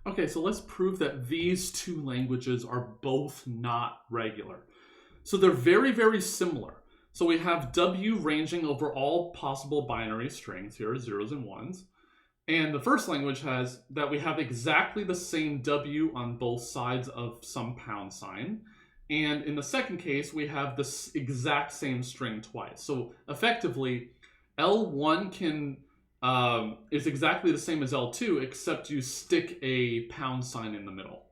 Okay, so let's prove that these two languages are both not regular. So they're very, very similar. So we have W ranging over all possible binary strings here, zeros and ones. And the first language has that we have exactly the same W on both sides of some pound sign. And in the second case, we have this exact same string twice. So effectively, L1 is exactly the same as L2, except you stick a pound sign in the middle.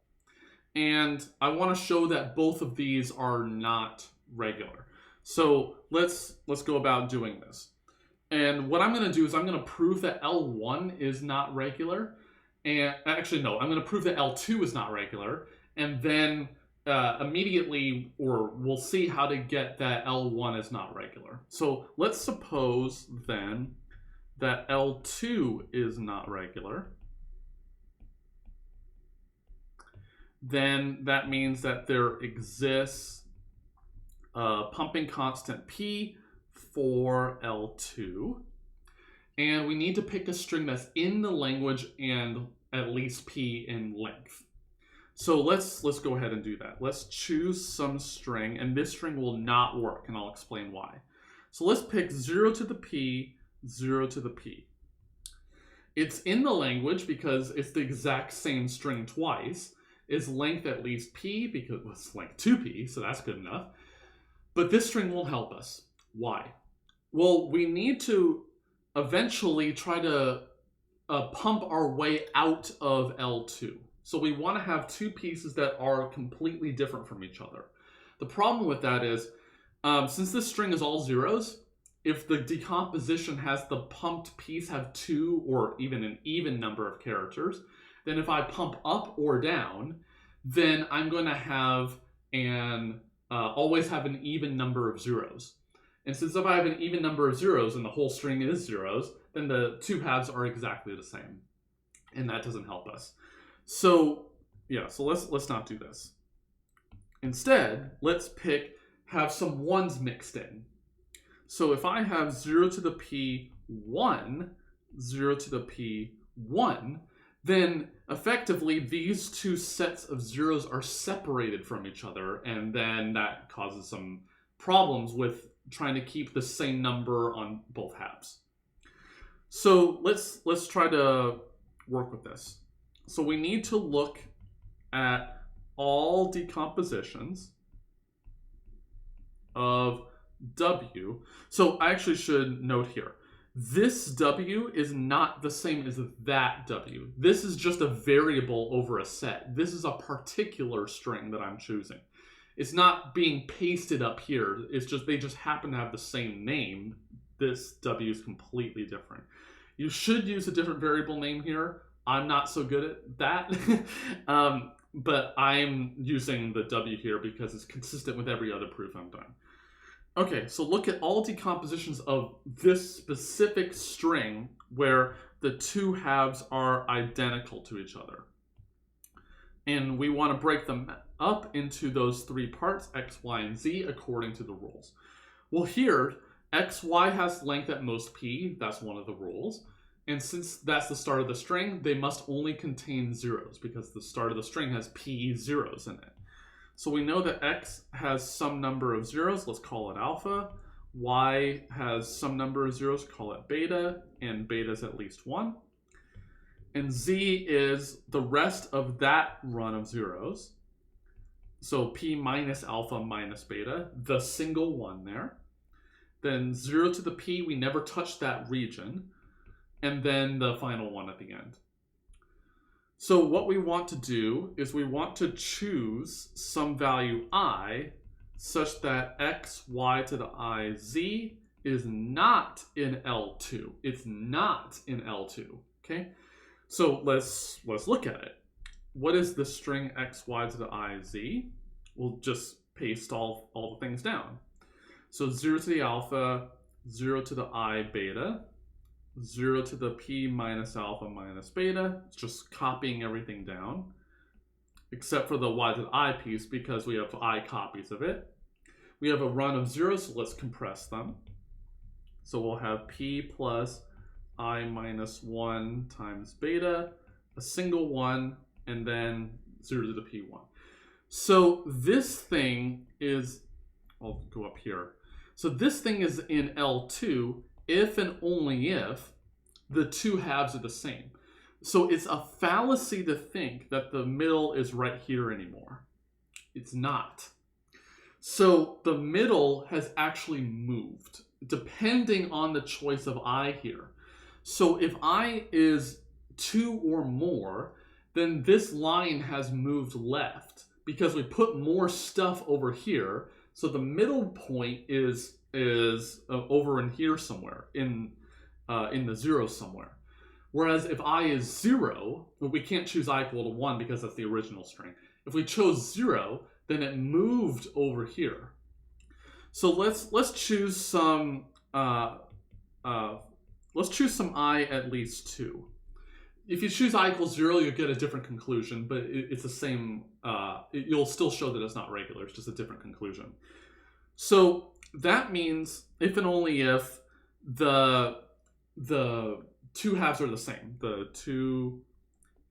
And I want to show that both of these are not regular. So let's go about doing this. And what I'm going to do is I'm going to prove that L1 is not regular. And actually, no, I'm going to prove that L2 is not regular. And then immediately, or we'll see how to get that L1 is not regular. So let's suppose then that L2 is not regular. Then that means that there exists a pumping constant P for L2. And we need to pick a string that's in the language and at least P in length. So let's go ahead and do that. Let's choose some string, and this string will not work, and I'll explain why. So let's pick 0 to the P, 0 to the P. It's in the language because it's the exact same string twice. Is length at least P because it's length 2P, so that's good enough. But this string won't help us. Why? Well, we need to eventually try to pump our way out of L2. So we want to have two pieces that are completely different from each other. The problem with that is, since this string is all zeros, if the decomposition has the pumped piece have two or even an even number of characters, then if I pump up or down, then I'm going to have always have an even number of zeros. And since if I have an even number of zeros and the whole string is zeros, then the two halves are exactly the same. And that doesn't help us. So yeah, so let's not do this. Instead, let's have some ones mixed in. So if I have 0 to the P 1, 0 to the P 1, then effectively these two sets of zeros are separated from each other, and then that causes some problems with trying to keep the same number on both halves. So let's try to work with this. So we need to look at all decompositions of W. So I actually should note here, this W is not the same as that W. This is just a variable over a set. This is a particular string that I'm choosing. It's not being pasted up here. It's just they just happen to have the same name. This W is completely different. You should use a different variable name here. I'm not so good at that, but I'm using the W here because it's consistent with every other proof I've done. Okay, so look at all decompositions of this specific string where the two halves are identical to each other. And we want to break them up into those three parts, X, Y, and Z, according to the rules. Well, here, X, Y has length at most P. That's one of the rules. And since that's the start of the string, they must only contain zeros because the start of the string has P zeros in it. So we know that X has some number of zeros, let's call it alpha. Y has some number of zeros, call it beta, and beta is at least 1. And Z is the rest of that run of zeros. So P minus alpha minus beta, the single one there. Then 0 to the P, we never touch that region. And then the final one at the end. So what we want to do is we want to choose some value I such that X, Y to the I, Z is not in L2. It's not in L2, okay? So let's look at it. What is the string X, Y to the I, Z? We'll just paste all the things down. So 0 to the alpha, 0 to the I beta, 0 to the P minus alpha minus beta. It's just copying everything down, except for the Y to the I piece because we have I copies of it. We have a run of zeros, so let's compress them. So we'll have P plus I minus 1 times beta, a single one, and then 0 to the p1. So this thing is, I'll go up here. So this thing is in L2 if and only if the two halves are the same. So it's a fallacy to think that the middle is right here anymore. It's not. So the middle has actually moved, depending on the choice of I here. So if I is 2 or more, then this line has moved left because we put more stuff over here. So the middle point is over in here somewhere, in the 0 somewhere. Whereas if I is 0, we can't choose I equal to 1 because that's the original string. If we chose 0, then it moved over here. So let's choose some I at least 2. If you choose I equals 0, you'll get a different conclusion, but it's the same. You'll still show that it's not regular. It's just a different conclusion. So that means if and only if the two halves are the same. The two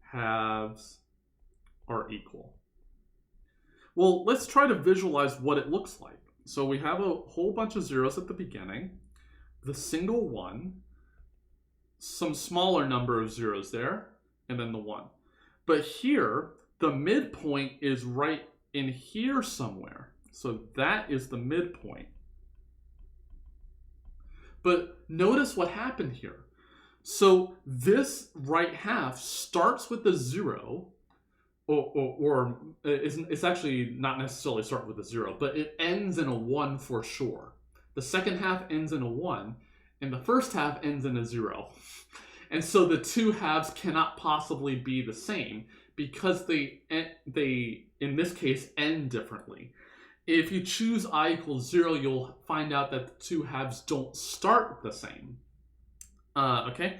halves are equal. Well, let's try to visualize what it looks like. So we have a whole bunch of zeros at the beginning, the single 1, some smaller number of zeros there, and then the 1. But here, the midpoint is right in here somewhere. So that is the midpoint. But notice what happened here. So this right half starts with the 0, or it's actually not necessarily start with a 0, but it ends in a 1 for sure. The second half ends in a 1, and the first half ends in a 0. And so the two halves cannot possibly be the same because they in this case end differently. If you choose I equals 0, you'll find out that the two halves don't start the same. Okay,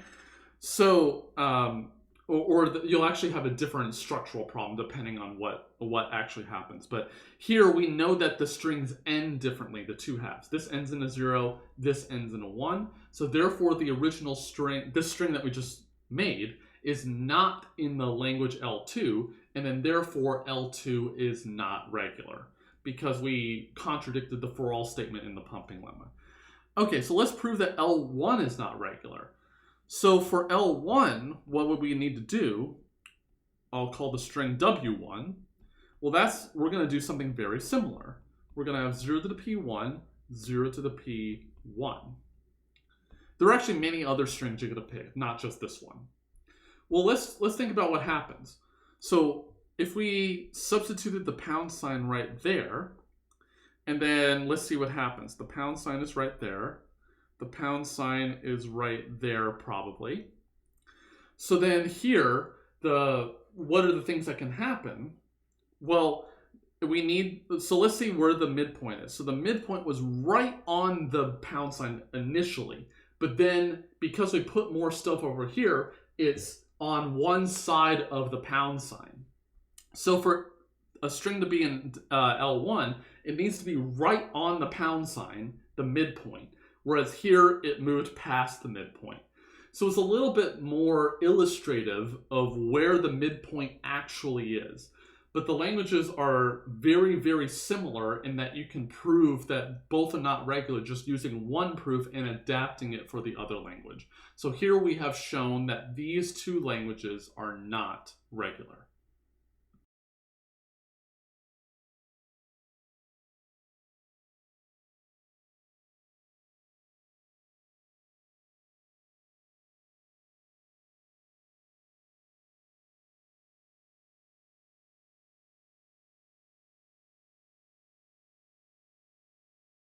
so you'll actually have a different structural problem depending on what actually happens. But here we know that the strings end differently, the two halves. This ends in a 0, this ends in a 1. So therefore the original string, this string that we just made, is not in the language L2, and then therefore L2 is not regular, because we contradicted the for all statement in the pumping lemma. Okay, so let's prove that L1 is not regular. So for L1, what would we need to do? I'll call the string W1. Well, we're going to do something very similar. We're going to have 0 to the P1, 0 to the P1. There are actually many other strings you're going to pick, not just this one. Well, let's think about what happens. So if we substituted the pound sign right there, and then let's see what happens. The pound sign is right there. The pound sign is right there probably. So then here, what are the things that can happen? Well, so let's see where the midpoint is. So the midpoint was right on the pound sign initially, but then because we put more stuff over here, it's on one side of the pound sign. So for a string to be in L1, it needs to be right on the pound sign, the midpoint, whereas here it moved past the midpoint. So it's a little bit more illustrative of where the midpoint actually is. But the languages are very, very similar in that you can prove that both are not regular just using one proof and adapting it for the other language. So here we have shown that these two languages are not regular.